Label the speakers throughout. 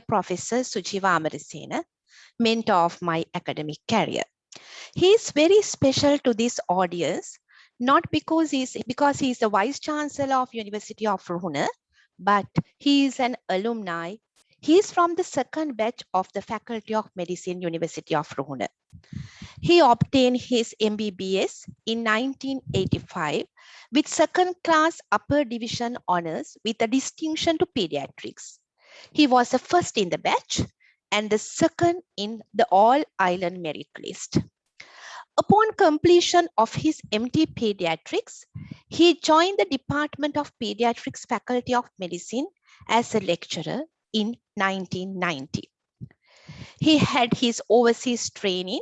Speaker 1: Professor Sujiva Amarasena, mentor of my academic career. He is very special to this audience, not because he is the Vice Chancellor of University of Ruhuna, but he is an alumni. He is from the second batch of the Faculty of Medicine, University of Ruhuna. He obtained his MBBS in 1985 with second class upper division honors with a distinction to pediatrics. He was the first in the batch and the second in the all-island merit list. Upon completion of his MD Pediatrics, he joined the Department of Pediatrics Faculty of Medicine as a lecturer in 1990. He had his overseas training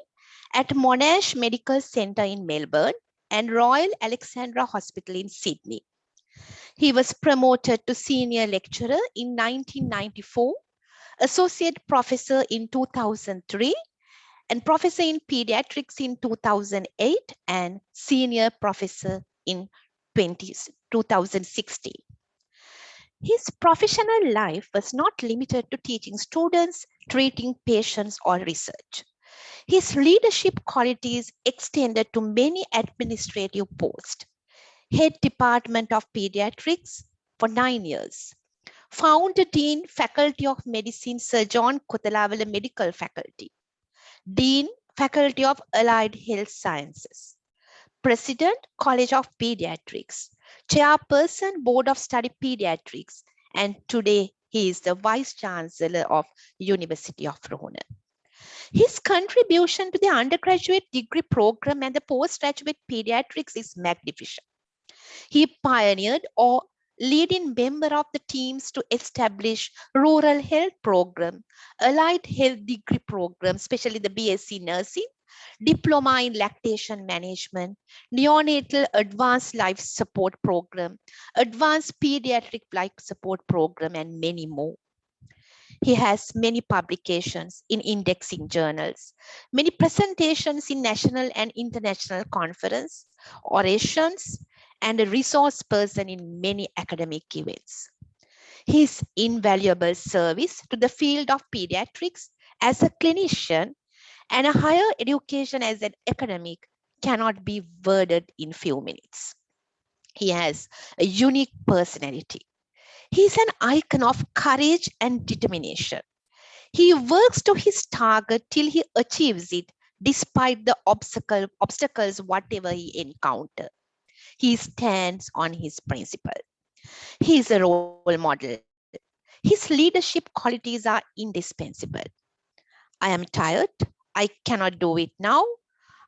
Speaker 1: at Monash Medical Centre in Melbourne and Royal Alexandra Hospital in Sydney. He was promoted to senior lecturer in 1994, associate professor in 2003, and professor in pediatrics in 2008, and senior professor in 2016. His professional life was not limited to teaching students, treating patients, or research. His leadership qualities extended to many administrative posts. Head Department of Pediatrics for 9 years. Founder Dean, Faculty of Medicine, Sir John Kothalavala Medical Faculty. Dean, Faculty of Allied Health Sciences. President, College of Pediatrics. Chairperson, Board of Study Pediatrics. And today he is the Vice Chancellor of University of Ruhuna. His contribution to the undergraduate degree program and the postgraduate pediatrics is magnificent. He pioneered or leading member of the teams to establish rural health program, allied health degree program, especially the BSc nursing, diploma in lactation management, neonatal advanced life support program, advanced pediatric life support program, and many more. He has many publications in indexing journals, many presentations in national and international conference, orations, and a resource person in many academic events. His invaluable service to the field of pediatrics as a clinician and a higher education as an academic cannot be worded in few minutes. He has a unique personality. He is an icon of courage and determination. He works to his target till he achieves it, despite the obstacles, whatever he encounters. He stands on his principle. He is a role model. His leadership qualities are indispensable. I am tired. I cannot do it now.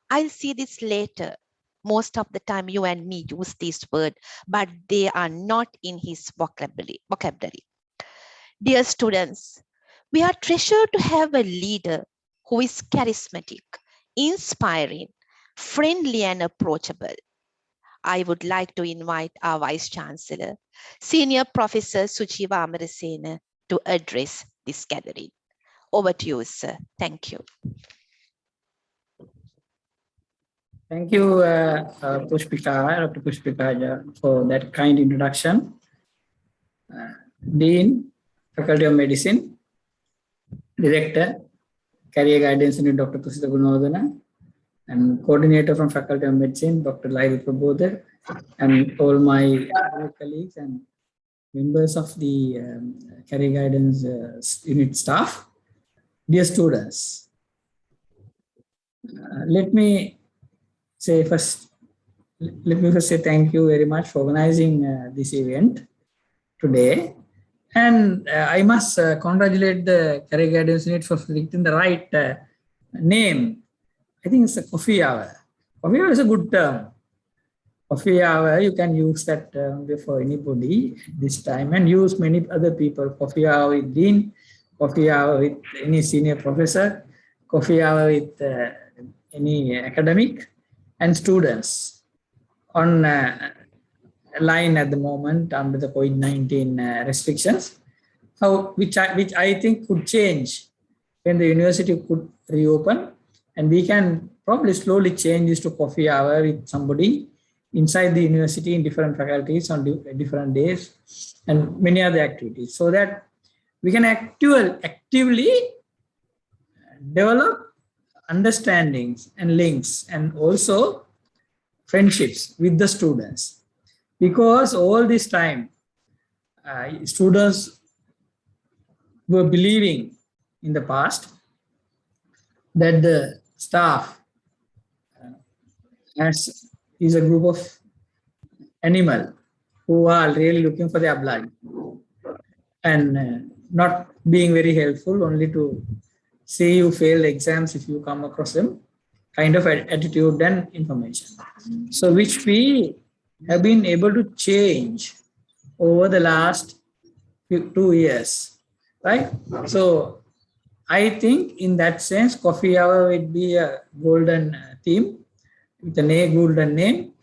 Speaker 1: I'll see this later. Most of the time you and me use this word, but they are not in his vocabulary. Dear students, we are treasured to have a leader who is charismatic, inspiring, friendly, and approachable. I would like to invite our Vice Chancellor, Senior Professor Sujiva Amarasena, to address this gathering. Over to you, sir. Thank you.
Speaker 2: Thank you, Pushpika, Dr. Pushpika, for that kind introduction. Dean, Faculty of Medicine, Director, Career Guidance Unit, Dr. Tusita Gunawardena, and Coordinator from Faculty of Medicine, Dr. Lairi Prabodhar, and all my colleagues and members of the Career Guidance Unit staff. Dear students, let me first say thank you very much for organizing this event today. And I must congratulate the Career Guidance Unit for selecting the right name. I think it's a coffee hour. Coffee hour is a good term. Coffee hour, you can use that term for anybody this time and use many other people. Coffee hour with Dean, coffee hour with any senior professor, coffee hour with any academic and students on line at the moment under the COVID-19 restrictions, which I think could change when the university could reopen, and we can probably slowly change this to coffee hour with somebody inside the university in different faculties on different days and many other activities, so that we can actively develop understandings and links and also friendships with the students, because all this time students were believing in the past that the staff is a group of animal who are really looking for their blood and not being very helpful, only to say you failed exams if you come across them, kind of attitude and information. So which we have been able to change over the last 2 years, right? So I think in that sense, coffee hour would be a golden theme with a golden name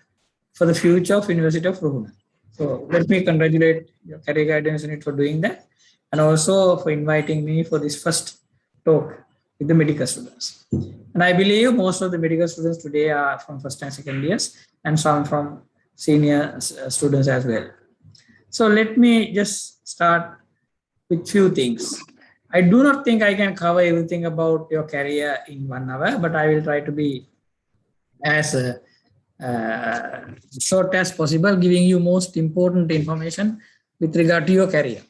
Speaker 2: for the future of University of Ruhuna. So let me congratulate your career guidance unit for doing that, and also for inviting me for this first talk with the medical students. And I believe most of the medical students today are from first and second years, and some from senior students as well. So let me just start with few things. I do not think I can cover everything about your career in 1 hour, but I will try to be as short as possible, giving you most important information with regard to your career.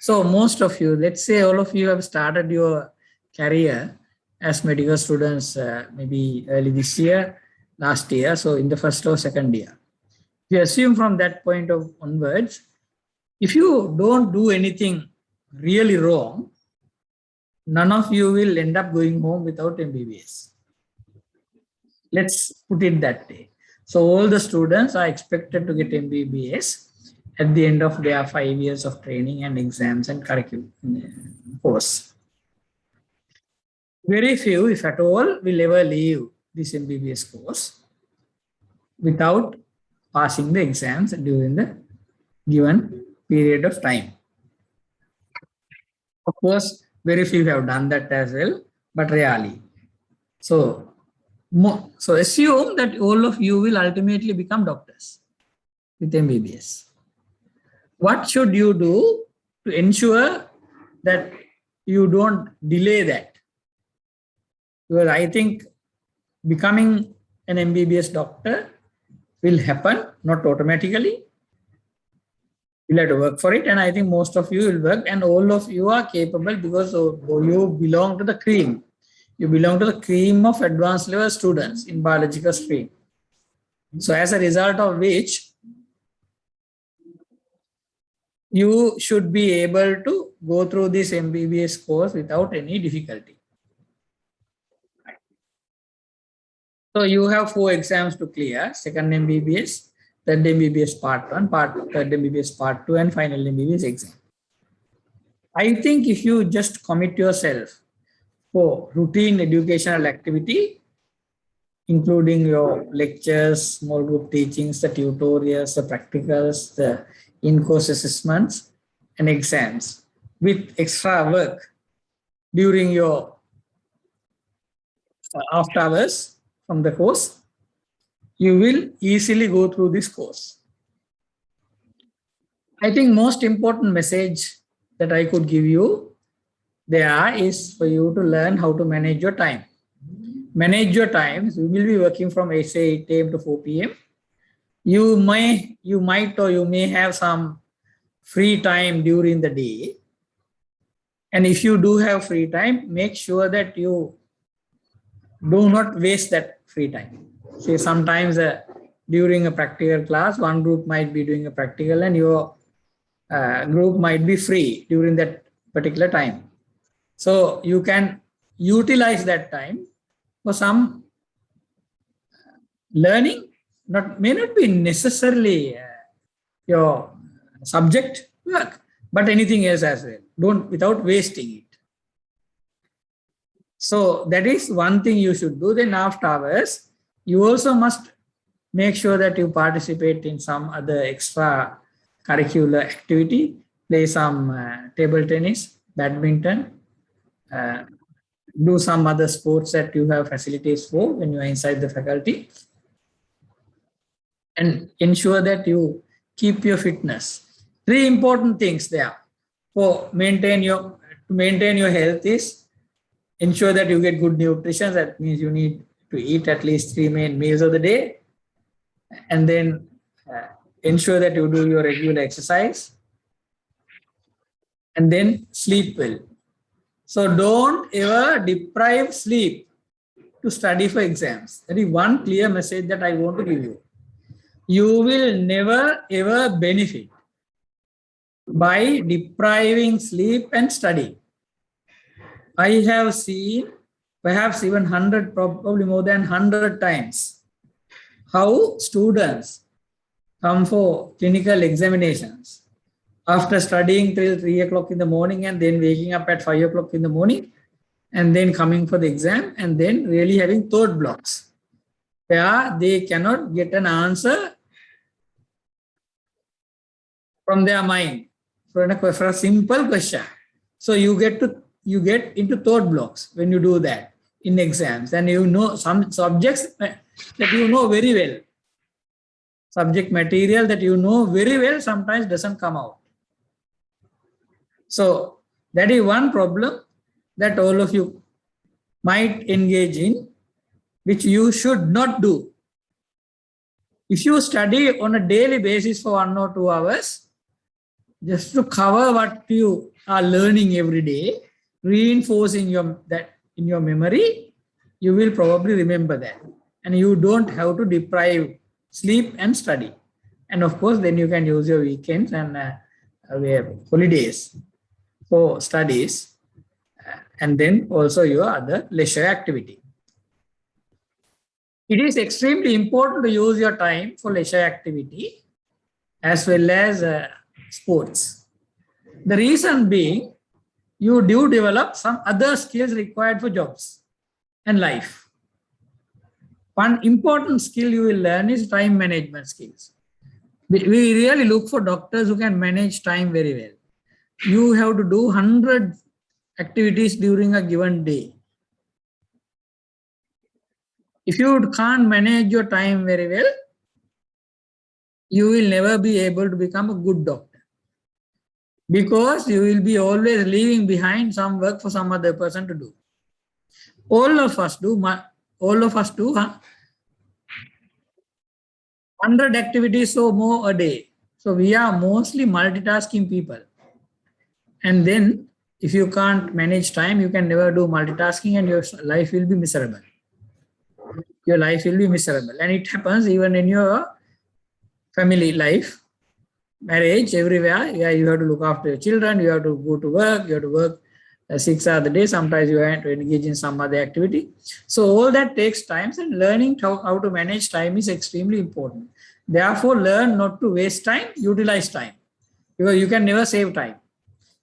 Speaker 2: So most of you, let's say all of you have started your career as medical students maybe early this year, last year, so in the first or second year. We assume from that point of onwards, if you don't do anything really wrong, none of you will end up going home without MBBS. Let's put it that way. So all the students are expected to get MBBS at the end of their 5 years of training and exams and curriculum course. Very few, if at all, will ever leave this MBBS course without passing the exams during the given period of time. Of course, very few have done that as well, but rarely. So assume that all of you will ultimately become doctors with MBBS. What should you do to ensure that you don't delay that? Because I think becoming an MBBS doctor will happen, not automatically. You'll have to work for it, and I think most of you will work, and all of you are capable because you belong to the cream. You belong to the cream of advanced level students in biological stream. So as a result of which, you should be able to go through this MBBS course without any difficulty. So you have 4 exams to clear: second MBBS, third MBBS part 1, third MBBS part 2, and final MBBS exam. I think if you just commit yourself for routine educational activity, including your lectures, small group teachings, the tutorials, the practicals, the in-course assessments, and exams, with extra work during your after hours from the course, you will easily go through this course. I think most important message that I could give you there is for you to learn how to manage your time. Manage your time. You will be working from 8 a.m. to 4 p.m. You might or you may have some free time during the day. And if you do have free time, make sure that you do not waste that free time. See, sometimes during a practical class, one group might be doing a practical and your group might be free during that particular time. So you can utilize that time for some learning, may not be necessarily your subject work, but anything else as well, without wasting it. So that is one thing you should do. Then after hours, you also must make sure that you participate in some other extra curricular activity, play some table tennis, badminton, do some other sports that you have facilities for when you are inside the faculty, and ensure that you keep your fitness. 3 important things there for maintain your to maintain your health is ensure that you get good nutrition. That means you need to eat at least 3 main meals of the day, and then ensure that you do your regular exercise, and then sleep well. So don't ever deprive sleep to study for exams. That is one clear message that I want to give you. You will never ever benefit by depriving sleep and study. I have seen perhaps even 100, probably more than 100 times, how students come for clinical examinations after studying till 3 o'clock in the morning and then waking up at 5 o'clock in the morning and then coming for the exam and then really having thought blocks where they cannot get an answer from their mind for a simple question. So you get into thought blocks when you do that in exams, and you know some subjects that you know very well. Subject material that you know very well sometimes doesn't come out. So that is one problem that all of you might engage in, which you should not do. If you study on a daily basis for 1 or 2 hours, just to cover what you are learning every day, reinforcing that in your memory, you will probably remember that. And you don't have to deprive sleep and study. And of course, then you can use your weekends and holidays for studies, and then also your other leisure activity. It is extremely important to use your time for leisure activity as well as sports. The reason being, you do develop some other skills required for jobs and life. One important skill you will learn is time management skills. We really look for doctors who can manage time very well. You have to do 100 activities during a given day. If you can't manage your time very well, you will never be able to become a good doctor, because you will be always leaving behind some work for some other person to do. All of us do 100 activities or more a day. So we are mostly multitasking people. And then if you can't manage time, you can never do multitasking and your life will be miserable. Your life will be miserable. And it happens even in your family life, marriage, everywhere. Yeah, you have to look after your children, you have to go to work, you have to work 6 hours a day. Sometimes you have to engage in some other activity. So all that takes time, and learning how to manage time is extremely important. Therefore, learn not to waste time, utilize time, because you can never save time.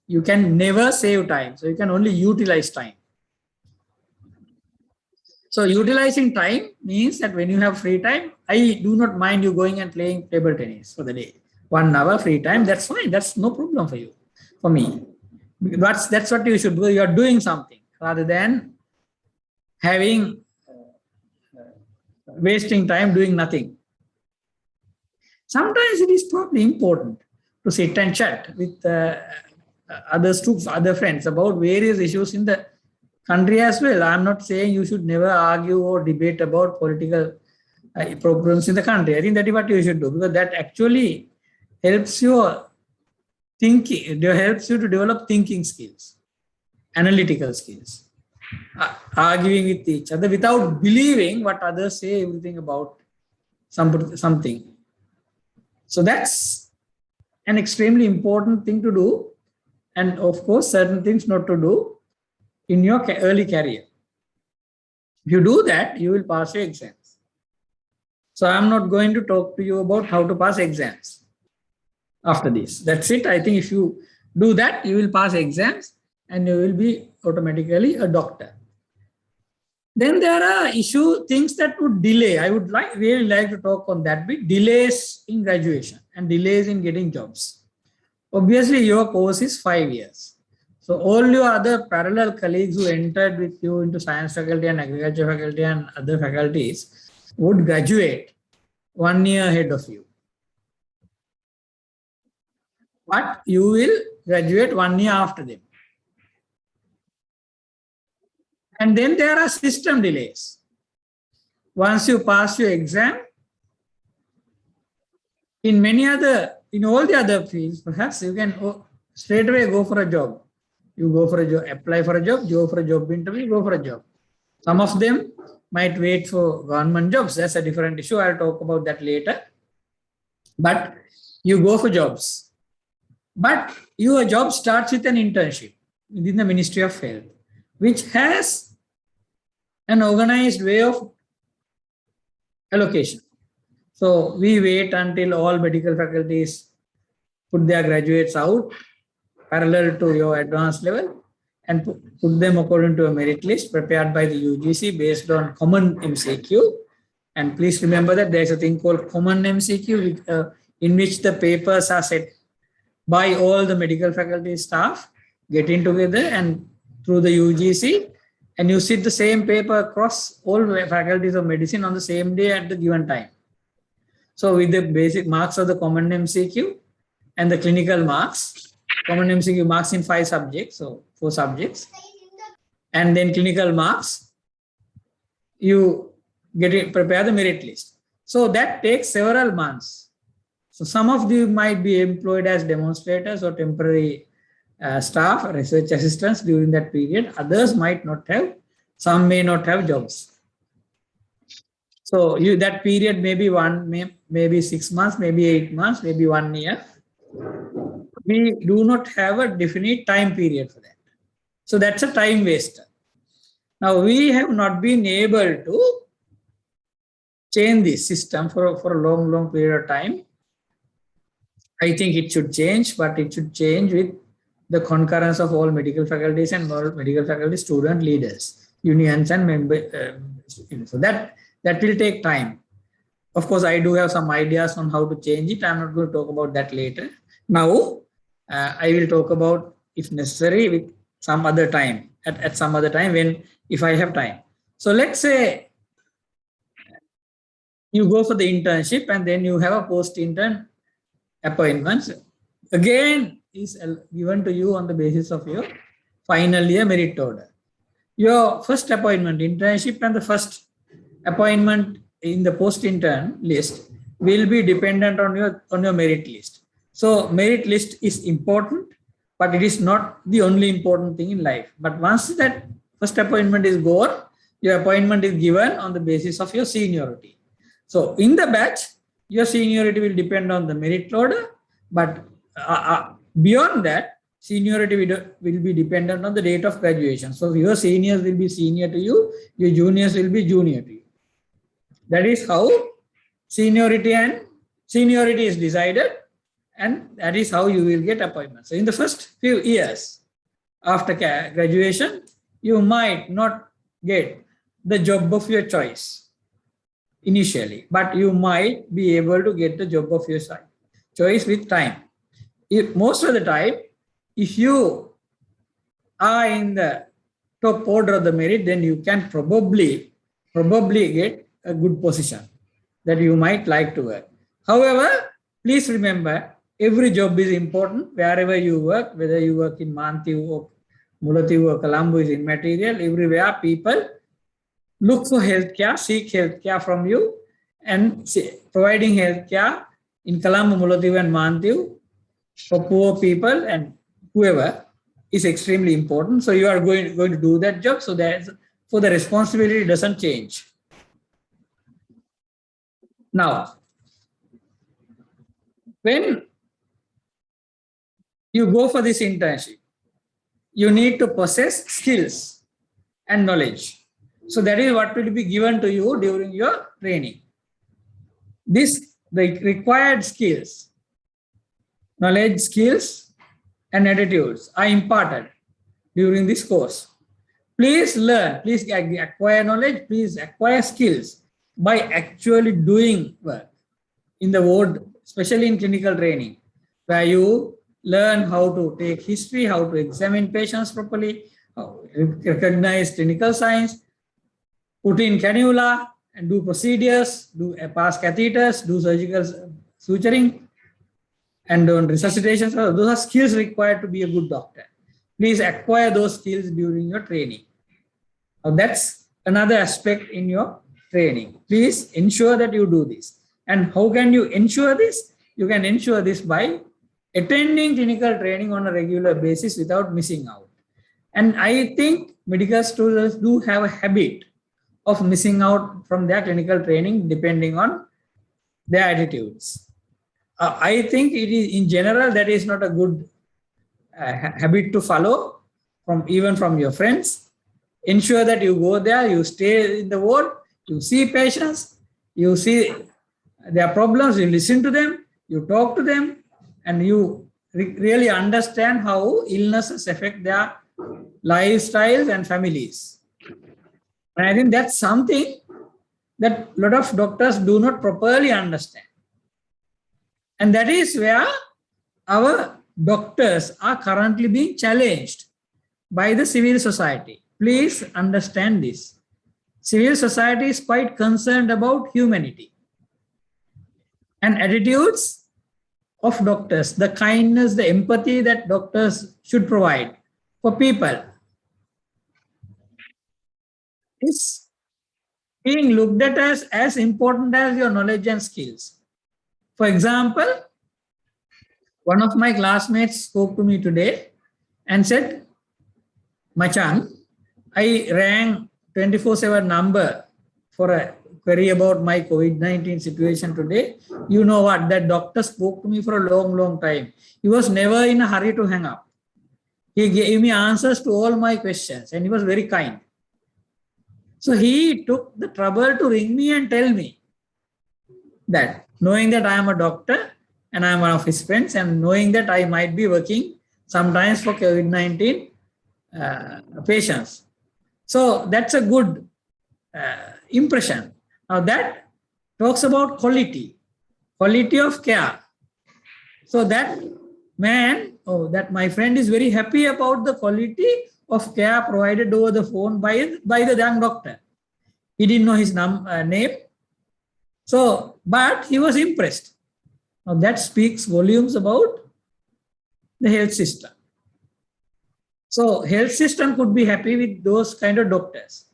Speaker 2: You can never save time. So you can only utilize time. So utilizing time means that when you have free time, I do not mind you going and playing table tennis for the day. 1 hour free time, that's fine. That's no problem for you, for me. That's what you should do. You are doing something rather than having wasting time doing nothing. Sometimes it is probably important to sit and chat with other friends about various issues in the country as well. I'm not saying you should never argue or debate about political problems in the country. I think that is what you should do, because that actually helps your thinking. It helps you to develop thinking skills, analytical skills, arguing with each other without believing what others say, everything about something. So that's an extremely important thing to do. And of course, certain things not to do in your early career. If you do that, you will pass your exams. So I'm not going to talk to you about how to pass exams after this. That's it. I think if you do that, you will pass exams and you will be automatically a doctor. Then there are things that would delay. I would really like to talk on that bit. Delays in graduation and delays in getting jobs. Obviously, your course is 5 years. So all your other parallel colleagues who entered with you into science faculty and agriculture faculty and other faculties would graduate 1 year ahead of you. But you will graduate 1 year after them. And then there are system delays. Once you pass your exam, in all the other fields, perhaps you can straight away go for a job. You go for a job, apply for a job, go for a job interview, go for a job. Some of them might wait for government jobs. That's a different issue. I'll talk about that later. But you go for jobs. But your job starts with an internship within the Ministry of Health, which has an organized way of allocation. So we wait until all medical faculties put their graduates out parallel to your advanced level and put them according to a merit list prepared by the UGC based on common MCQ. And please remember that there's a thing called common MCQ in which the papers are set by all the medical faculty staff getting together and through the UGC, and you sit the same paper across all faculties of medicine on the same day at the given time. So with the basic marks of the common MCQ and the clinical marks, common MCQ marks in 5 subjects, so 4 subjects, and then clinical marks, you prepare the merit list. So that takes several months. So some of you might be employed as demonstrators or temporary staff, research assistants during that period. Others might not have, some may not have jobs. So that period may be maybe 6 months, maybe 8 months, maybe 1 year. We do not have a definite time period for that. So that's a time waster. Now we have not been able to change this system for a long period of time. I think it should change, but it should change with the concurrence of all medical faculties and all medical faculty student leaders, unions and members. So that will take time. Of course, I do have some ideas on how to change it. I'm not going to talk about that later. Now, I will talk about, if necessary, with some other time, at some other time if I have time. So let's say you go for the internship and then you have a post-intern appointments. Again, is given to you on the basis of your final year merit order. Your first appointment, internship, and the first appointment in the post-intern list will be dependent on your merit list. So merit list is important, but it is not the only important thing in life. But once that first appointment is gone, your appointment is given on the basis of your seniority. So in the batch, your seniority will depend on the merit order, but beyond that, seniority will be dependent on the date of graduation. So your seniors will be senior to you, your juniors will be junior to you. That is how seniority is decided, and that is how you will get appointments. So in the first few years after graduation, you might not get the job of your choice initially, but you might be able to get the job of your choice with time. Most of the time, if you are in the top order of the merit, then you can probably get a good position that you might like to work. However, please remember, every job is important wherever you work, whether you work in Mantiu or Mullaitivu or Colombo is immaterial. Everywhere people look for healthcare, seek healthcare from you, and providing healthcare in Colombo, Mullaitivu and Mantiu for poor people and whoever is extremely important. So you are going to do that job. So that for the responsibility doesn't change. Now, when you go for this internship, you need to possess skills and knowledge. So that is what will be given to you during your training. The required skills, knowledge, skills, and attitudes are imparted during this course. Please learn, please acquire knowledge, please acquire skills by actually doing work in the ward, especially in clinical training, where you learn how to take history, how to examine patients properly, recognize clinical signs, put in cannula and do procedures, pass catheters, do surgical suturing, and on resuscitation. So those are skills required to be a good doctor. Please acquire those skills during your training. Now that's another aspect in your training. Please ensure that you do this. And how can you ensure this? You can ensure this by attending clinical training on a regular basis without missing out. And I think medical students do have a habit of missing out from their clinical training depending on their attitudes. I think it is in general that is not a good habit to follow even from your friends. Ensure that you go there, you stay in the ward, you see patients, you see their problems, you listen to them, you talk to them, and you really understand how illnesses affect their lifestyles and families. And I think that's something that a lot of doctors do not properly understand. And that is where our doctors are currently being challenged by the civil society. Please understand this. Civil society is quite concerned about humanity and attitudes of doctors, the kindness, the empathy that doctors should provide for people is being looked at as important as your knowledge and skills. For example, one of my classmates spoke to me today and said, Machan, I rang 24/7 number for a query about my COVID-19 situation today. You know what? That doctor spoke to me for a long, long time. He was never in a hurry to hang up. He gave me answers to all my questions and he was very kind. So he took the trouble to ring me and tell me that, knowing that I am a doctor and I am one of his friends and knowing that I might be working sometimes for COVID-19 patients. So that's a good impression. Now that talks about quality of care. So that man, that my friend is very happy about the quality of care provided over the phone by the young doctor. He didn't know his name. So, but he was impressed. Now that speaks volumes about the health system. So health system could be happy with those kind of doctors.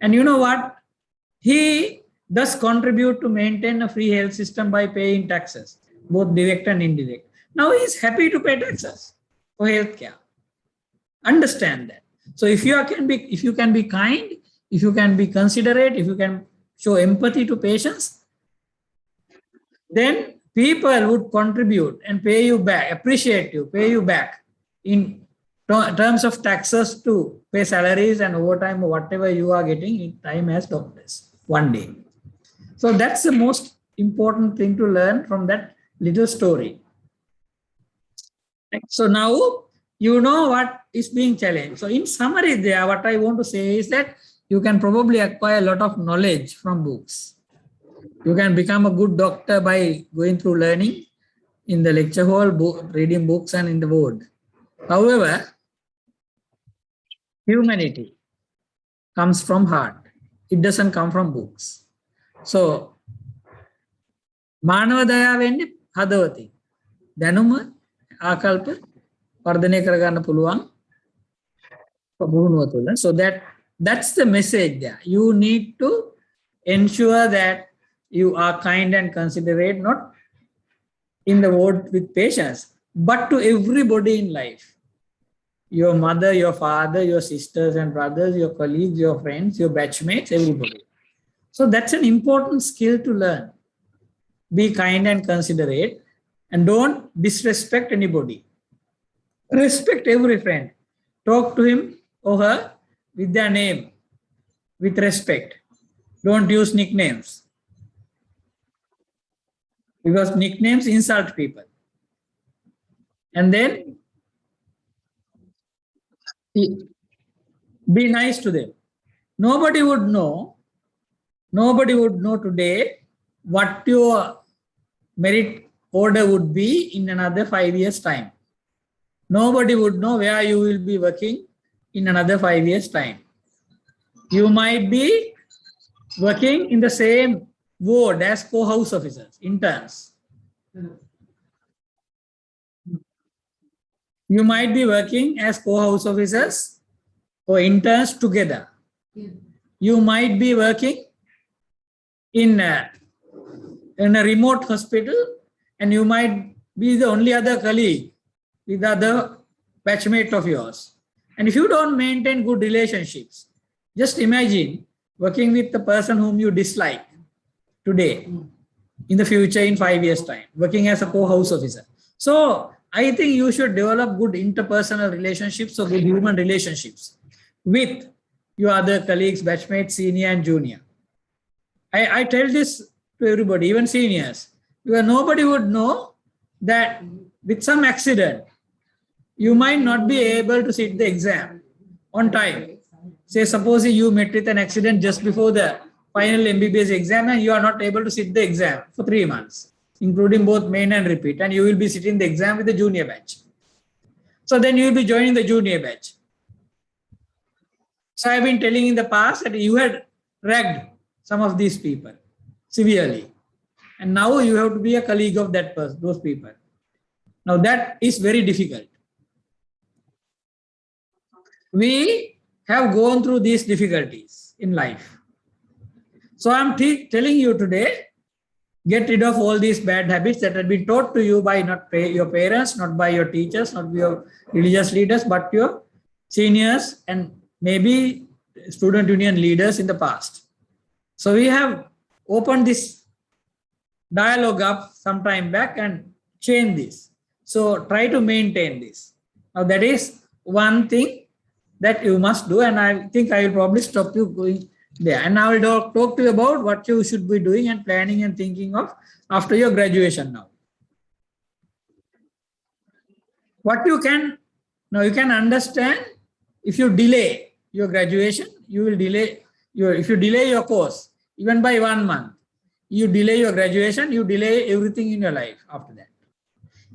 Speaker 2: And you know what? He does contribute to maintain a free health system by paying taxes, both direct and indirect. Now he is happy to pay taxes for healthcare. Understand that. So if you can be kind, if you can be considerate, if you can show empathy to patients, then people would contribute and pay you back, appreciate you, pay you back in terms of taxes to pay salaries and overtime or whatever you are getting in time as doctors one day. So that's the most important thing to learn from that little story. So now you know what is being challenged. So in summary there, what I want to say is that you can probably acquire a lot of knowledge from books. You can become a good doctor by going through learning in the lecture hall, reading books and in the ward. However, humanity comes from heart. It doesn't come from books. So, මානව දයාව වෙන්නේ හදවතින්. දැනුම ආකල්ප වර්ධනය කරගන්න පුළුවන් පුහුණුව තුළ. So that's the message there. You need to ensure that you are kind and considerate, not in the ward with patients, but to everybody in life. Your mother, your father, your sisters and brothers, your colleagues, your friends, your batchmates, everybody. So that's an important skill to learn. Be kind and considerate and don't disrespect anybody. Respect every friend. Talk to him or her with their name, with respect. Don't use nicknames, because nicknames insult people. And then be nice to them. Nobody would know today what your merit order would be in another 5 years' time. Nobody would know where you will be working in another 5 years' time. You might be working in the same ward as co-house officers, interns. You might be working as co-house officers or interns together. You might be working in a remote hospital, and you might be the only other colleague with other batchmate of yours. And if you don't maintain good relationships, just imagine working with the person whom you dislike today, in the future, in 5 years' time, working as a co-house officer. So I think you should develop good interpersonal relationships or good human relationships with your other colleagues, batchmates, senior and junior. I tell this to everybody, even seniors, because nobody would know that with some accident, you might not be able to sit the exam on time. Say, suppose you met with an accident just before the final MBBS exam and you are not able to sit the exam for 3 months, including both main and repeat, and you will be sitting the exam with the junior batch. So then you will be joining the junior batch. So I've been telling in the past that you had ragged some of these people severely, and now you have to be a colleague of that person, those people. Now that is very difficult. We have gone through these difficulties in life. So I'm telling you today, get rid of all these bad habits that have been taught to you by not your parents, not by your teachers, not by your religious leaders, but your seniors and maybe student union leaders in the past. So we have opened this dialogue up some time back and change this. So try to maintain this. Now that is one thing that you must do, and I think I will probably stop you going there. And I will talk to you about what you should be doing and planning and thinking of after your graduation now. What you can, now you can understand, if you delay your graduation, you will delay if you delay your course, even by 1 month, you delay your graduation, you delay everything in your life after that.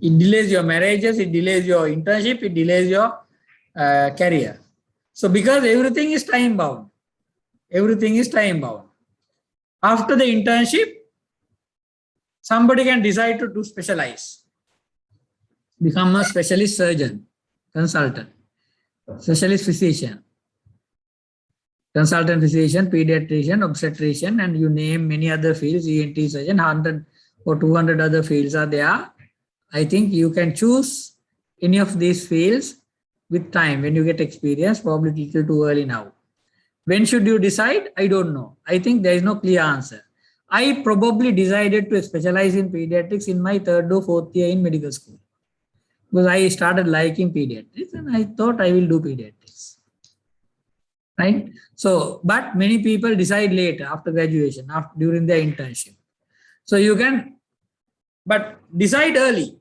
Speaker 2: It delays your marriages, it delays your internship, it delays your career. So because everything is time bound, everything is time bound. After the internship, somebody can decide to specialize, become a specialist surgeon, consultant, specialist physician, consultant physician, pediatrician, obstetrician, and you name many other fields, ENT surgeon, 100 or 200 other fields are there. I think you can choose any of these fields with time when you get experience, probably a little too early now. When should you decide? I don't know. I think there is no clear answer. I probably decided to specialize in pediatrics in my 3rd or 4th year in medical school, because I started liking pediatrics and I thought I will do pediatrics. Right? So, but many people decide later after graduation, during their internship. So you can, but decide early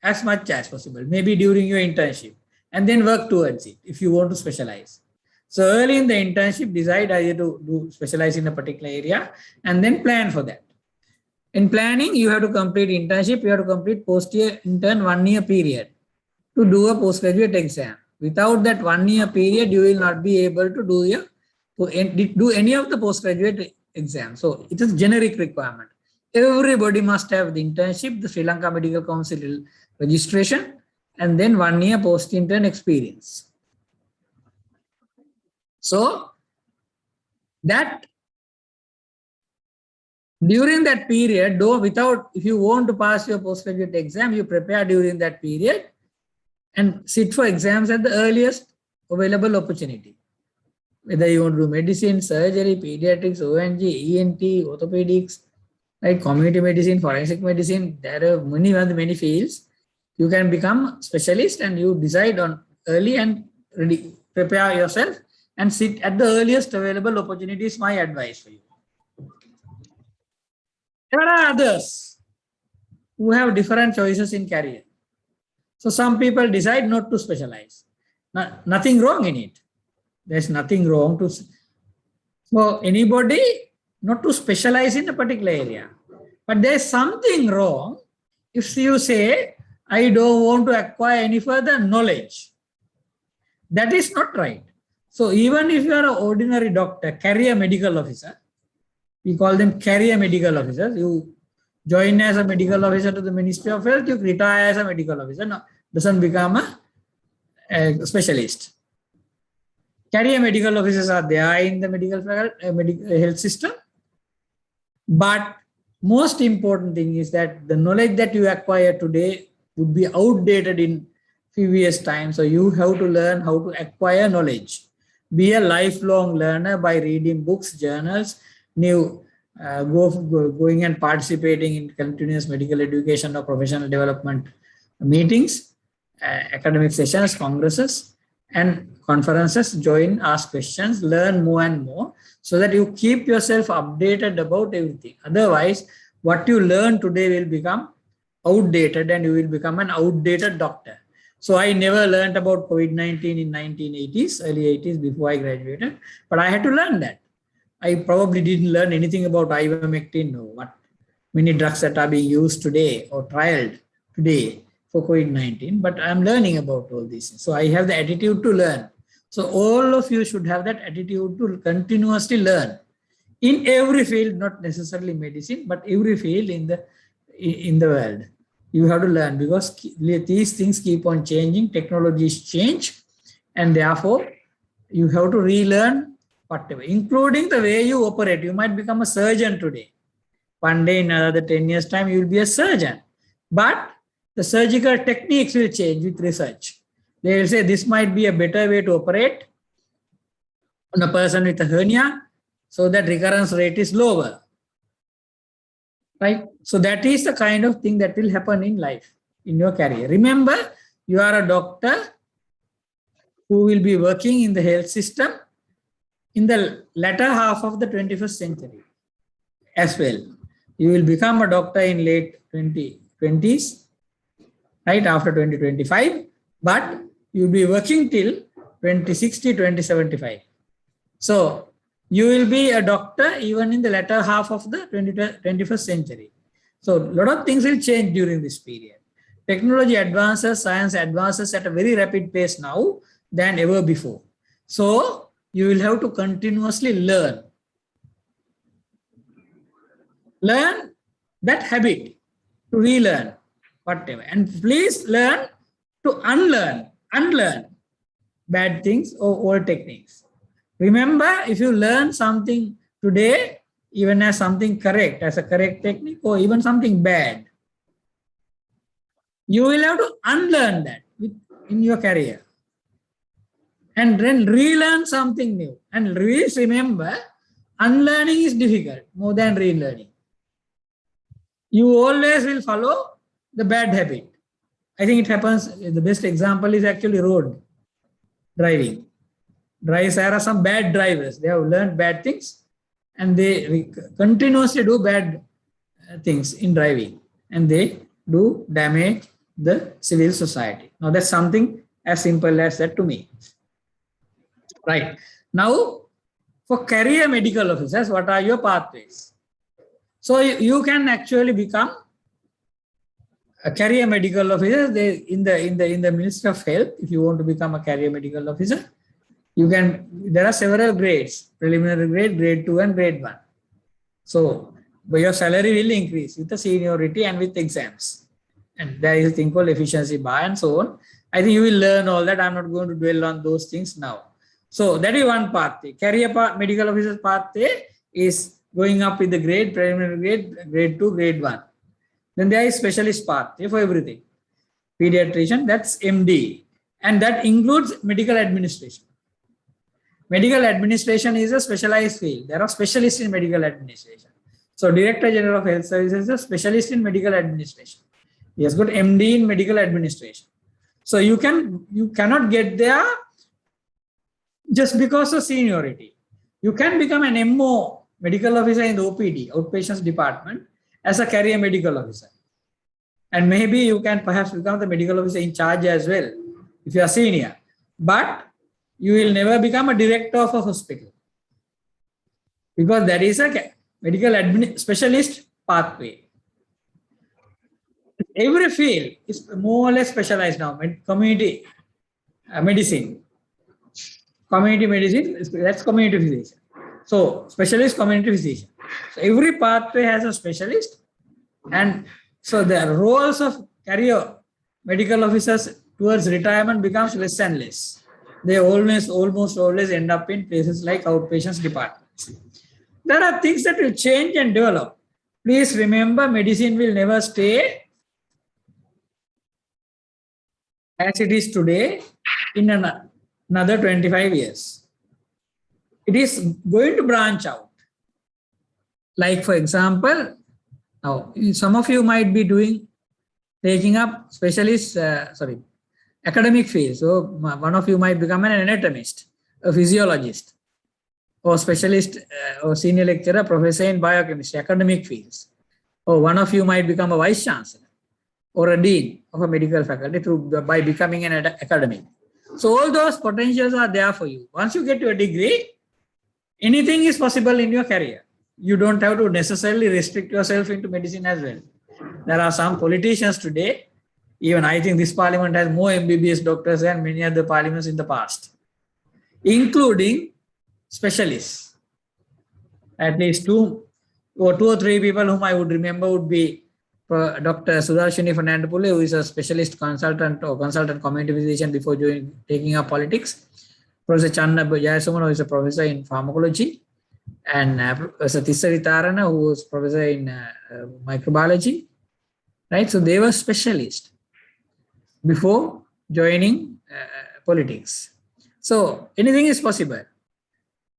Speaker 2: as much as possible, maybe during your internship, and then work towards it if you want to specialize. So early in the internship, decide either to specialize in a particular area and then plan for that. In planning, you have to complete internship, you have to complete post-year intern 1 year period to do a postgraduate exam. Without that 1 year period, you will not be able to do any of the postgraduate exam. So it is generic requirement. Everybody must have the internship, the Sri Lanka Medical Council registration, and then 1 year post-intern experience. So that during that period, if you want to pass your postgraduate exam, you prepare during that period and sit for exams at the earliest available opportunity. Whether you want to do medicine, surgery, pediatrics, ONG, ENT, orthopedics, like community medicine, forensic medicine, there are many fields. You can become specialist and you decide on early and prepare yourself and sit at the earliest available opportunity is my advice for you. There are others who have different choices in career. So some people decide not to specialize. Nothing wrong in it. There's nothing wrong to. So anybody not to specialize in a particular area. But there's something wrong if you say, I don't want to acquire any further knowledge. That is not right. So even if you are an ordinary doctor, career medical officer, we call them career medical officers. You join as a medical officer to the Ministry of Health, you retire as a medical officer. No, doesn't become a specialist. Career medical officers are there in the medical health system. But most important thing is that the knowledge that you acquire today would be outdated in few years time. So you have to learn how to acquire knowledge. Be a lifelong learner by reading books, journals, going and participating in continuous medical education or professional development meetings, academic sessions, congresses, and conferences. Join, ask questions, learn more and more, so that you keep yourself updated about everything. Otherwise, what you learn today will become outdated and you will become an outdated doctor. So I never learned about COVID-19 in 1980s, early 80s before I graduated, but I had to learn that. I probably didn't learn anything about ivermectin or what many drugs that are being used today or trialed today for COVID-19, but I'm learning about all these. So I have the attitude to learn. So all of you should have that attitude to continuously learn in every field, not necessarily medicine, but every field in the world. You have to learn, because these things keep on changing, technologies change, and therefore you have to relearn whatever, including the way you operate. You might become a surgeon today. One day in another 10 years time, you will be a surgeon. But the surgical techniques will change with research. They will say this might be a better way to operate on a person with a hernia, so that recurrence rate is lower. Right? So that is the kind of thing that will happen in life, in your career. Remember, you are a doctor who will be working in the health system in the latter half of the 21st century as well. You will become a doctor in late 2020s, right, after 2025, but you'll be working till 2060, 2075. So you will be a doctor even in the latter half of the 21st century. So a lot of things will change during this period. Technology advances, science advances at a very rapid pace now than ever before. So you will have to continuously learn. Learn that habit to relearn whatever. And please learn to unlearn bad things or old techniques. Remember, if you learn something today, even as something correct, as a correct technique, or even something bad, you will have to unlearn that in your career and then relearn something new. And please remember, unlearning is difficult more than relearning. You always will follow the bad habit. I think it happens, the best example is actually road driving. There are some bad drivers. They have learned bad things and they continuously do bad things in driving, and they do damage the civil society. Now that's something as simple as that to me. Right. Now, for career medical officers, what are your pathways? So you can actually become a career medical officer in the Ministry of Health. If you want to become a career medical officer, you can. There are several grades: preliminary grade, grade 2, and grade 1. So your salary will increase with the seniority and with exams. And there is a thing called efficiency bar and so on. I think you will learn all that. I'm not going to dwell on those things now. So that is one pathway. Career medical officer pathway is going up with the grade, preliminary grade, grade 2, grade 1. Then there is specialist pathway for everything. Pediatrician, that's MD. And that includes medical administration. Medical administration is a specialized field. There are specialists in medical administration. So Director General of Health Services is a specialist in medical administration. He has got MD in medical administration. So you cannot get there just because of seniority. You can become an MO, medical officer in the OPD, outpatients department, as a career medical officer. And maybe you can perhaps become the medical officer in charge as well, if you are senior. But you will never become a director of a hospital, because that is a medical specialist pathway. Every field is more or less specialized now. Community medicine. Community medicine, that's community physician. So specialist community physician. So every pathway has a specialist, and so the roles of career medical officers towards retirement becomes less and less. they almost always end up in places like outpatients departments. There are things that will change and develop. Please remember, medicine will never stay as it is today in another 25 years. It is going to branch out. Like, for example, now some of you might be taking up academic field. So one of you might become an anatomist, a physiologist, or specialist or senior lecturer, professor in biochemistry, academic fields. Or one of you might become a vice chancellor or a dean of a medical faculty by becoming an academic. So all those potentials are there for you. Once you get your degree, anything is possible in your career. You don't have to necessarily restrict yourself into medicine as well. There are some politicians today, even I think this parliament has more MBBS doctors than many other parliaments in the past, including specialists. At least two or three people whom I would remember would be Dr. Sudarshini Fernandopoulos, who is a specialist consultant or consultant community physician before taking up politics. Professor Channa Jayasoman, who is a professor in pharmacology, and Professor Tissa Vitarana, who was professor in microbiology. Right? So they were specialists before joining politics. So anything is possible.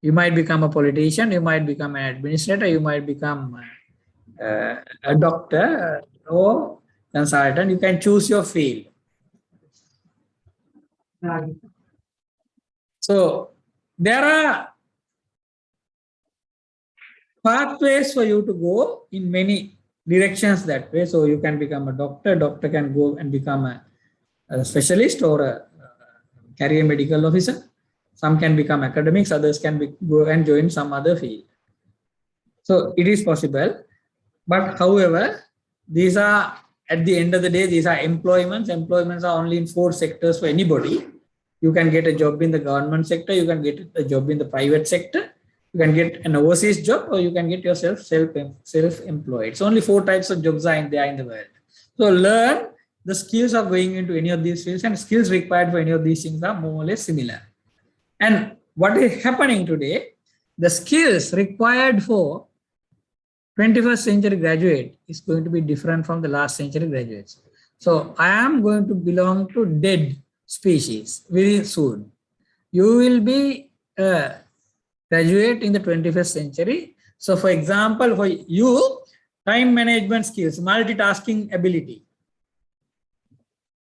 Speaker 2: You might become a politician, you might become an administrator, you might become a doctor or consultant. You can choose your field. So there are pathways for you to go in many directions that way. So you can become a doctor can go and become a specialist or a career medical officer. Some can become academics, others can go and join some other field. So it is possible. But however, these are, at the end of the day, these are employments. Employments are only in 4 sectors for anybody. You can get a job in the government sector, you can get a job in the private sector, you can get an overseas job, or you can get yourself self-employed. It's only 4 types of jobs are in the world. So learn the skills of going into any of these fields, and skills required for any of these things are more or less similar. And what is happening today, the skills required for 21st century graduate is going to be different from the last century graduates. So I am going to belong to dead species very soon. You will be a graduate in the 21st century. So for example, for you, time management skills, multitasking ability,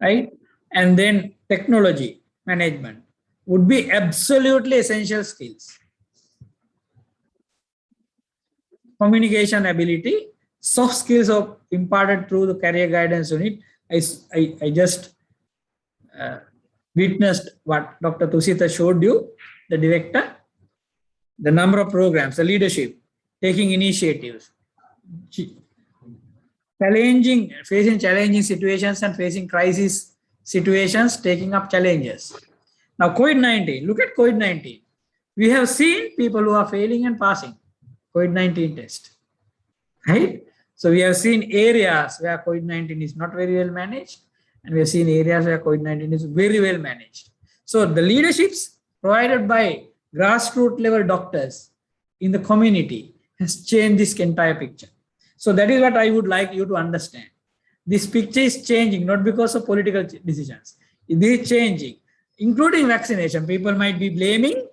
Speaker 2: right? And then technology management would be absolutely essential skills. Communication ability, soft skills are imparted through the career guidance unit. I just witnessed what Dr. Tusita showed you, the director, the number of programs, the leadership, taking initiatives, facing challenging situations and facing crisis situations, taking up challenges. Now, COVID-19, look at COVID-19. We have seen people who are failing and passing COVID-19 test, right? So we have seen areas where COVID-19 is not very well managed, and we have seen areas where COVID-19 is very well managed. So the leaderships provided by grassroots level doctors in the community has changed this entire picture. So that is what I would like you to understand. This picture is changing, not because of political decisions. It is changing, including vaccination. People might be blaming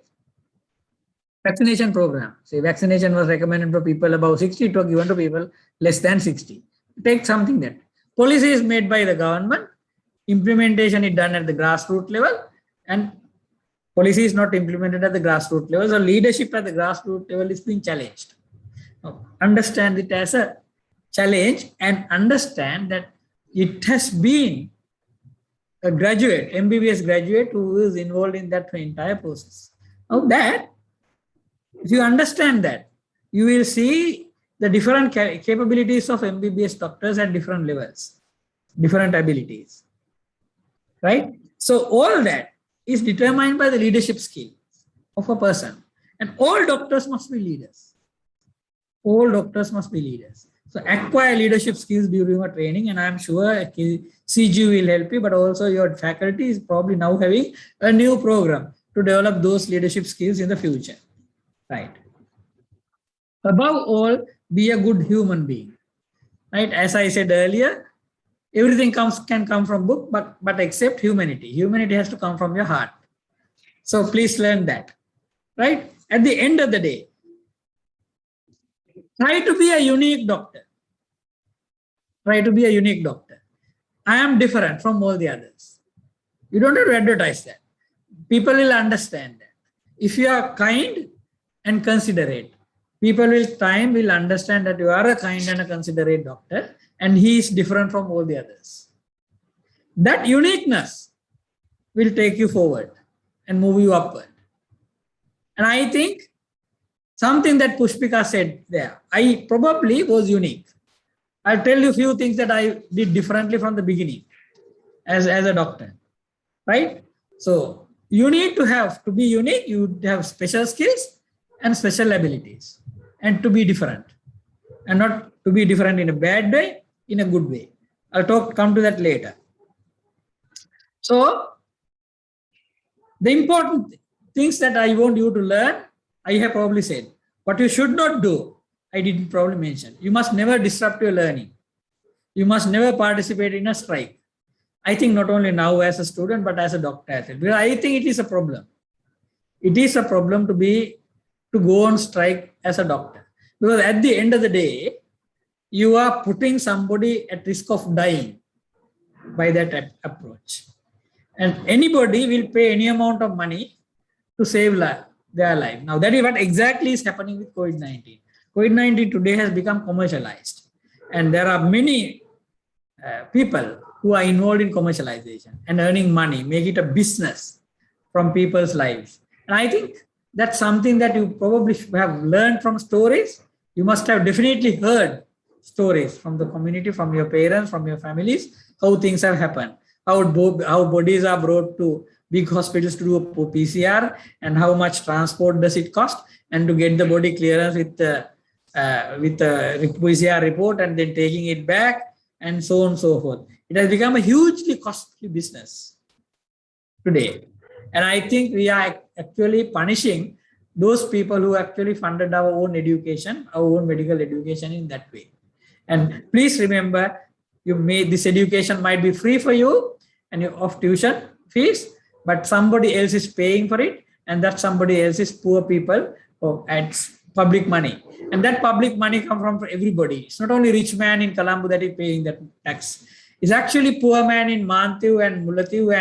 Speaker 2: vaccination program. Say vaccination was recommended for people above 60, it was given to people less than 60. Take something that policy is made by the government, implementation is done at the grassroots level, and policy is not implemented at the grassroots level. So leadership at the grassroots level is being challenged. Now, understand it as a challenge and understand that it has been a graduate, MBBS graduate, who is involved in that entire process. Now that, if you understand that, you will see the different capabilities of MBBS doctors at different levels, different abilities, right? So all that is determined by the leadership skill of a person. And all doctors must be leaders. All doctors must be leaders. So acquire leadership skills during your training, and I'm sure CG will help you, but also your faculty is probably now having a new program to develop those leadership skills in the future, right? Above all, be a good human being, right? As I said earlier, everything can come from book, but except humanity. Humanity has to come from your heart. So please learn that, right? At the end of the day, try to be a unique doctor. Try to be a unique doctor. I am different from all the others. You don't have to advertise that. People will understand that. If you are kind and considerate, people will understand that you are a kind and a considerate doctor, and he is different from all the others. That uniqueness will take you forward and move you upward. And I think something that Pushpika said there, I probably was unique. I'll tell you a few things that I did differently from the beginning as a doctor, right? So you need to be unique, you have special skills and special abilities, and to be different, and not to be different in a bad way, in a good way. I'll come to that later. So the important things that I want you to learn, I have probably said. What you should not do, I didn't probably mention. You must never disrupt your learning. You must never participate in a strike. I think not only now as a student, but as a doctor as well. Because I think it is a problem. It is a problem to go on strike as a doctor. Because at the end of the day, you are putting somebody at risk of dying by that approach. And anybody will pay any amount of money to save their life. Now, that is what exactly is happening with COVID-19. COVID-19 today has become commercialized. And there are many people who are involved in commercialization and earning money, make it a business from people's lives. And I think that's something that you probably have learned from stories. You must have definitely heard stories from the community, from your parents, from your families, how things have happened, how bodies are brought to big hospitals to do a PCR, and how much transport does it cost, and to get the body clearance with a PCR report and then taking it back, and so on and so forth. It has become a hugely costly business today. And I think we are actually punishing those people who actually funded our own education, our own medical education in that way. And please remember, this education might be free for you and of tuition fees, but somebody else is paying for it, and that somebody else is poor people at public money. And that public money comes from everybody. It's not only rich man in Colombo that is paying that tax. It's actually poor man in Mantiu and Mullatiu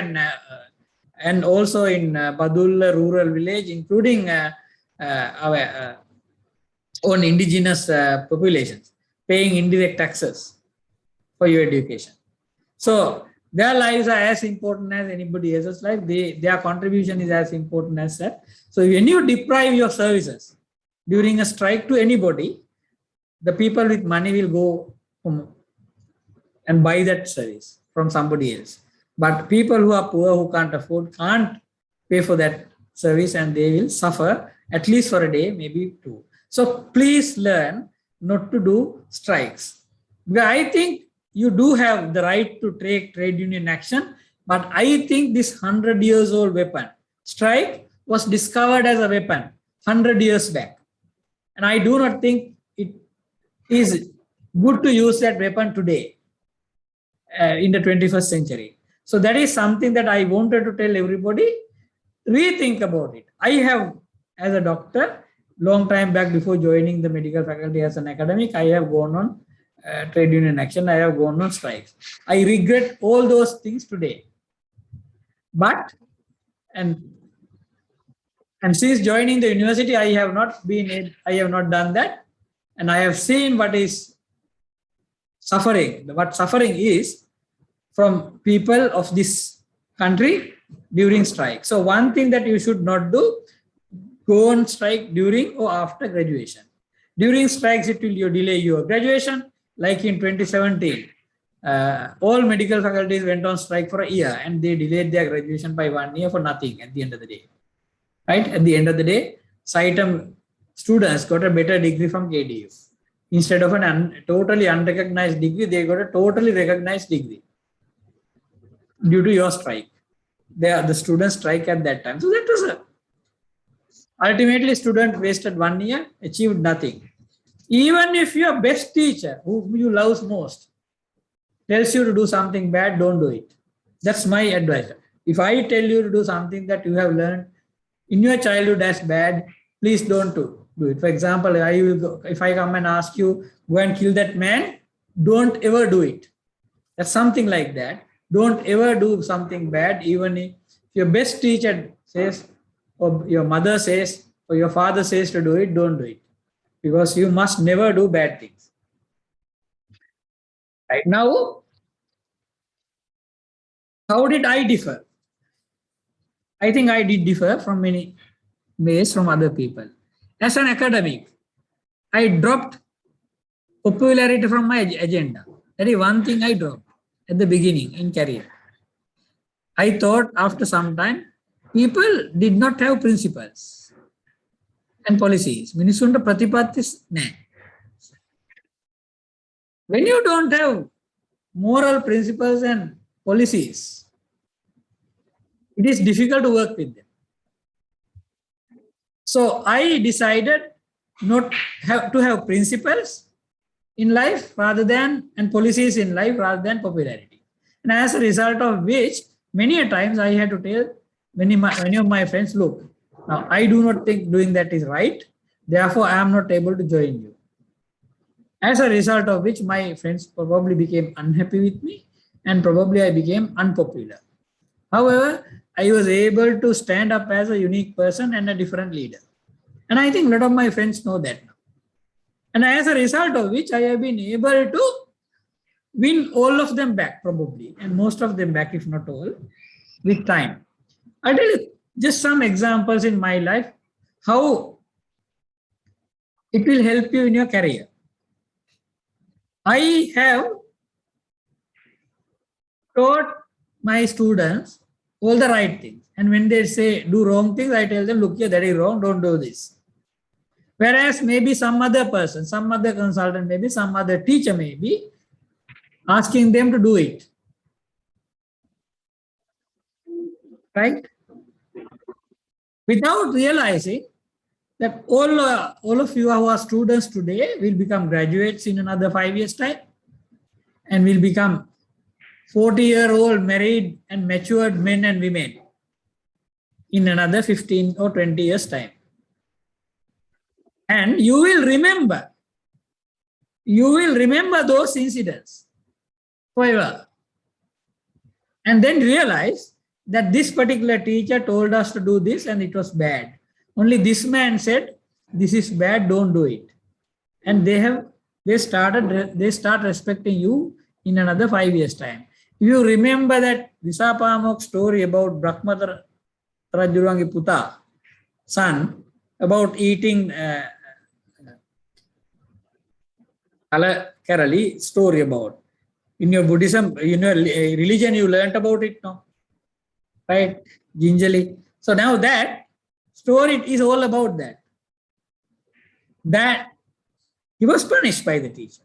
Speaker 2: and also in Badulla rural village, including our own indigenous populations, paying indirect taxes for your education. So their lives are as important as anybody else's life. Their contribution is as important as that. So when you deprive your services during a strike to anybody, the people with money will go and buy that service from somebody else. But people who are poor, who can't afford, can't pay for that service, and they will suffer at least for a day, maybe two. So please learn not to do strikes. Because I think you do have the right to take trade union action, but I think this 100 years old weapon, strike, was discovered as a weapon 100 years back. And I do not think it is good to use that weapon today in the 21st century. So that is something that I wanted to tell everybody. Rethink about it. I have, as a doctor, long time back before joining the medical faculty as an academic, I have gone on trade union action. I have gone on strikes. I regret all those things today. But, and since joining the university, I have not done that. And I have seen what is suffering. What suffering is from people of this country during strike. So one thing that you should not do, go on strike during or after graduation. During strikes, it will delay your graduation. Like in 2017, all medical faculties went on strike for a year, and they delayed their graduation by 1 year for nothing at the end of the day. Right? At the end of the day, SITEM students got a better degree from KDU. Instead of an totally unrecognized degree, they got a totally recognized degree due to your strike. The students strike at that time. So that was ultimately student wasted 1 year, achieved nothing. Even if your best teacher, whom you love most, tells you to do something bad, don't do it. That's my advice. If I tell you to do something that you have learned in your childhood as bad, please don't do it. For example, if I come and ask you, go and kill that man, don't ever do it. That's something like that. Don't ever do something bad, even if your best teacher says, or your mother says, or your father says to do it, don't do it. Because you must never do bad things. Right now, how did I differ? I think I did differ from many ways from other people. As an academic, I dropped popularity from my agenda. That is one thing I dropped at the beginning in career. I thought after some time, people did not have principles and policies. Minisunda pratipatis nahi. When you don't have moral principles and policies, it is difficult to work with them. So I decided not to have principles in life rather than, and policies in life rather than popularity. And as a result of which, many a times I had to tell many of my friends, look, now I do not think doing that is right. Therefore, I am not able to join you. As a result of which, my friends probably became unhappy with me and probably I became unpopular. However, I was able to stand up as a unique person and a different leader. And I think a lot of my friends know that now. And as a result of which, I have been able to win all of them back probably, and most of them back, if not all, with time. I'll tell you just some examples in my life, how it will help you in your career. I have taught my students all the right things. And when they say do wrong things, I tell them, look here, that is wrong, don't do this. Whereas maybe some other person, some other consultant, maybe some other teacher may be asking them to do it. Right? Without realizing that all of you who are students today will become graduates in another 5 years' time and will become 40-year-old married and matured men and women in another 15 or 20 years' time. And you will remember those incidents forever. And then realize that this particular teacher told us to do this and it was bad. Only this man said, this is bad, don't do it. And they start respecting you in another 5 years' time. If you remember that Visapamok story about Brahmatra Rajurangi Puta, son, about eating Karali story about. In your Buddhism, in your religion, you learnt about it now, right? Gingerly. So now that story is all about that. That he was punished by the teacher.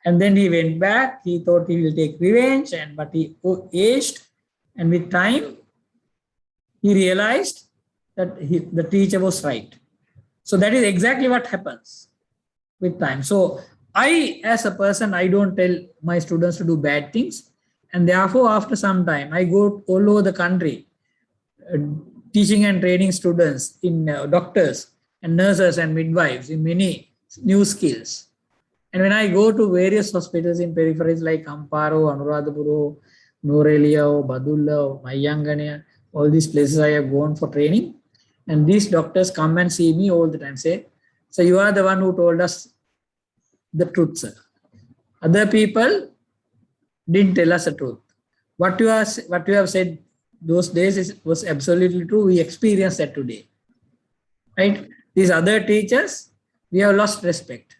Speaker 2: And then he went back, he thought he will take revenge, but he aged, and with time, he realized that the teacher was right. So that is exactly what happens with time. So I, as a person, I don't tell my students to do bad things. And therefore, after some time, I go all over the country, teaching and training students in doctors and nurses and midwives in many new skills. And when I go to various hospitals in peripheries like Amparo, Anuradhapura, Norelia, Badulla, Mayangania, all these places I have gone for training. And these doctors come and see me all the time, say, so you are the one who told us the truth, sir. Other people didn't tell us the truth. What you have said those days was absolutely true. We experienced that today. Right? These other teachers, we have lost respect.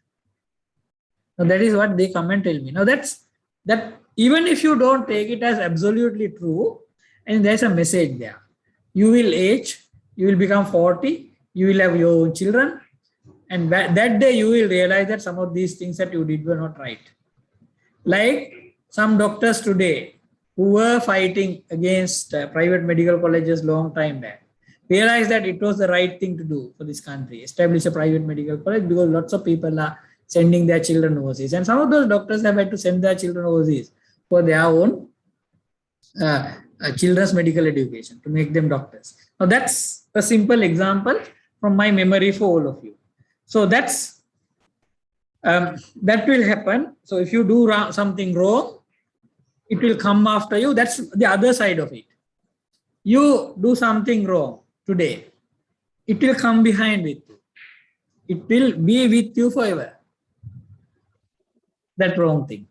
Speaker 2: Now that is what they come and tell me. Now that even if you don't take it as absolutely true, and there's a message there. You will age, you will become 40, you will have your own children, And that day you will realize that some of these things that you did were not right. Like some doctors today who were fighting against private medical colleges long time back, realized that it was the right thing to do for this country, establish a private medical college, because lots of people are sending their children overseas. And some of those doctors have had to send their children overseas for their own children's medical education to make them doctors. Now that's a simple example from my memory for all of you. So that's that will happen. So if you do something wrong, it will come after you. That's the other side of it. You do something wrong today, it will come behind with you. It will be with you forever. That wrong thing.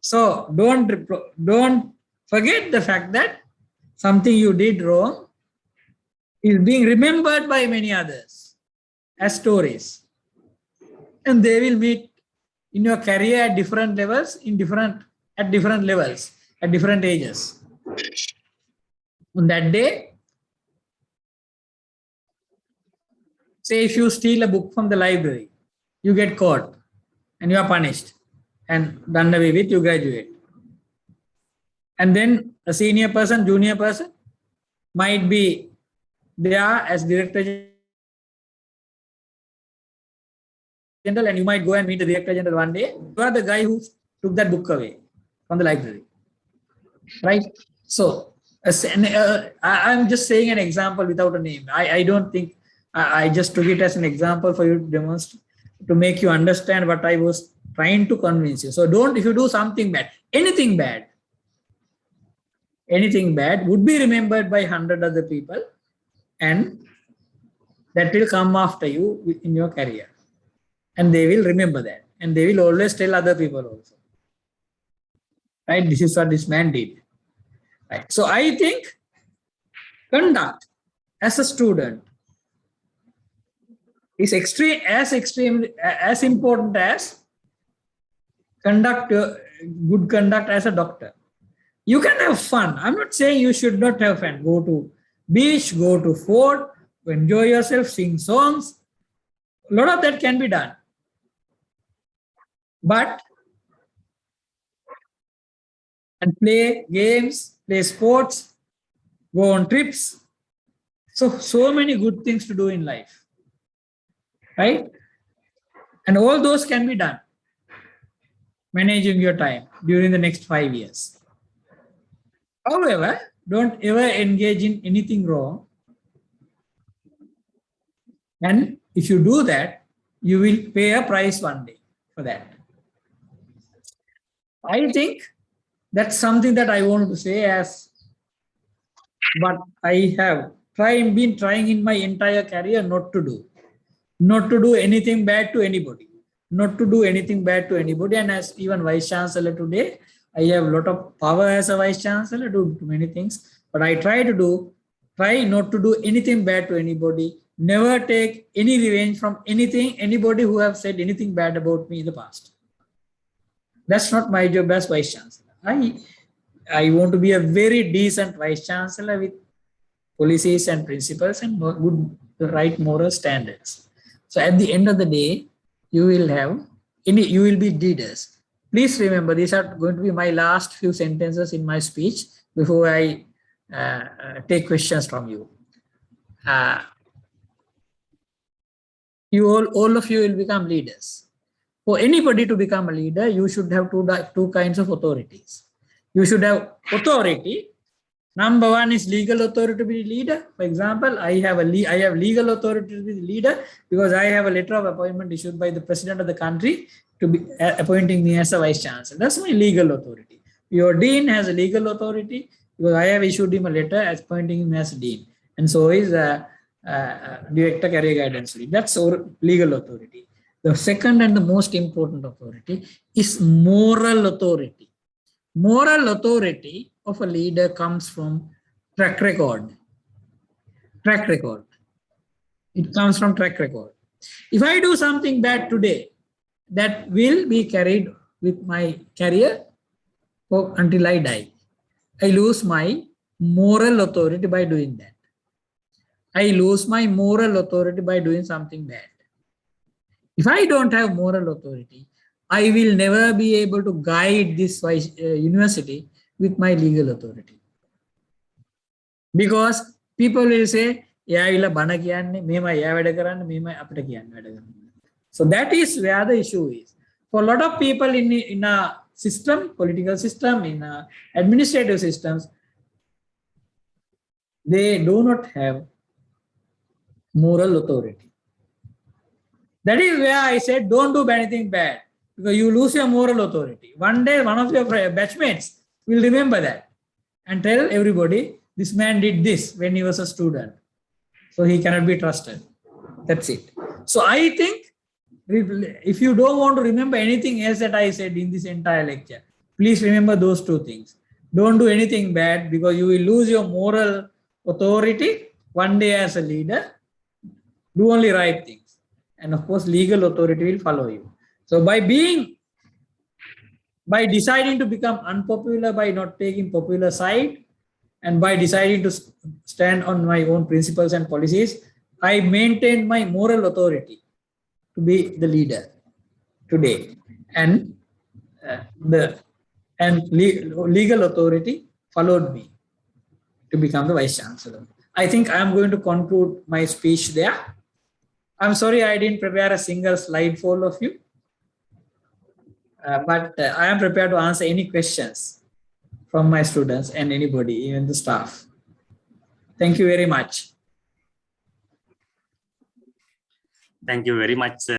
Speaker 2: So don't forget the fact that something you did wrong is being remembered by many others as stories. And they will meet in your career at different levels, at different levels, at different ages. On that day, say if you steal a book from the library, you get caught and you are punished and done away with, you graduate. And then a senior person, junior person might be there as director general, and you might go and meet the director general one day. You are the guy who took that book away from the library, right? So I'm just saying an example without a name. I don't think, I just took it as an example for you to demonstrate, to make you understand what I was trying to convince you. So if you do something bad, anything bad would be remembered by 100 other people, and that will come after you in your career. And they will remember that. And they will always tell other people also. Right? This is what this man did. Right? So I think conduct as a student is as important as good conduct as a doctor. You can have fun. I'm not saying you should not have fun. Go to beach, go to fort, enjoy yourself, sing songs. A lot of that can be done. But and play games, play sports, go on trips. So many good things to do in life, right? And all those can be done. Managing your time during the next 5 years. However, don't ever engage in anything wrong. And if you do that, you will pay a price one day for that. I think that's something that I want to say as what I have been trying in my entire career not to do. Not to do anything bad to anybody. Not to do anything bad to anybody. And as even Vice Chancellor today, I have a lot of power as a Vice Chancellor, do many things. But I try not to do anything bad to anybody. Never take any revenge from anybody who have said anything bad about me in the past. That's not my job as Vice Chancellor. I want to be a very decent Vice Chancellor with policies and principles and the right moral standards. So at the end of the day, you will be leaders. Please remember, these are going to be my last few sentences in my speech before I take questions from you. All of you will become leaders. For anybody to become a leader, you should have two kinds of authorities. You should have authority. Number one is legal authority to be leader. For example, I have legal authority to be the leader because I have a letter of appointment issued by the president of the country to be appointing me as a Vice Chancellor. That's my legal authority. Your dean has a legal authority because I have issued him a letter appointing him as dean. And so is Director Career Guidance Lead. That's our legal authority. The second and the most important authority is moral authority. Moral authority of a leader comes from track record. Track record. It comes from track record. If I do something bad today, that will be carried with my career until I die. I lose my moral authority by doing that. I lose my moral authority by doing something bad. If I don't have moral authority, I will never be able to guide this university with my legal authority. Because people will say, so that is where the issue is. For a lot of people in a system, political system, in administrative systems, they do not have moral authority. That is where I said, don't do anything bad, because you lose your moral authority. One day, one of your batchmates will remember that and tell everybody, this man did this when he was a student, so he cannot be trusted. That's it. So I think if you don't want to remember anything else that I said in this entire lecture, please remember those two things. Don't do anything bad, because you will lose your moral authority one day as a leader. Do only right things. And of course, legal authority will follow you. So by deciding to become unpopular, by not taking popular side, and by deciding to stand on my own principles and policies, I maintained my moral authority to be the leader today. And legal authority followed me to become the Vice Chancellor. I think I am going to conclude my speech there. I'm sorry I didn't prepare a single slide for all of you. But I am prepared to answer any questions from my students and anybody, even the staff. Thank you very much.
Speaker 3: Thank you very much, sir.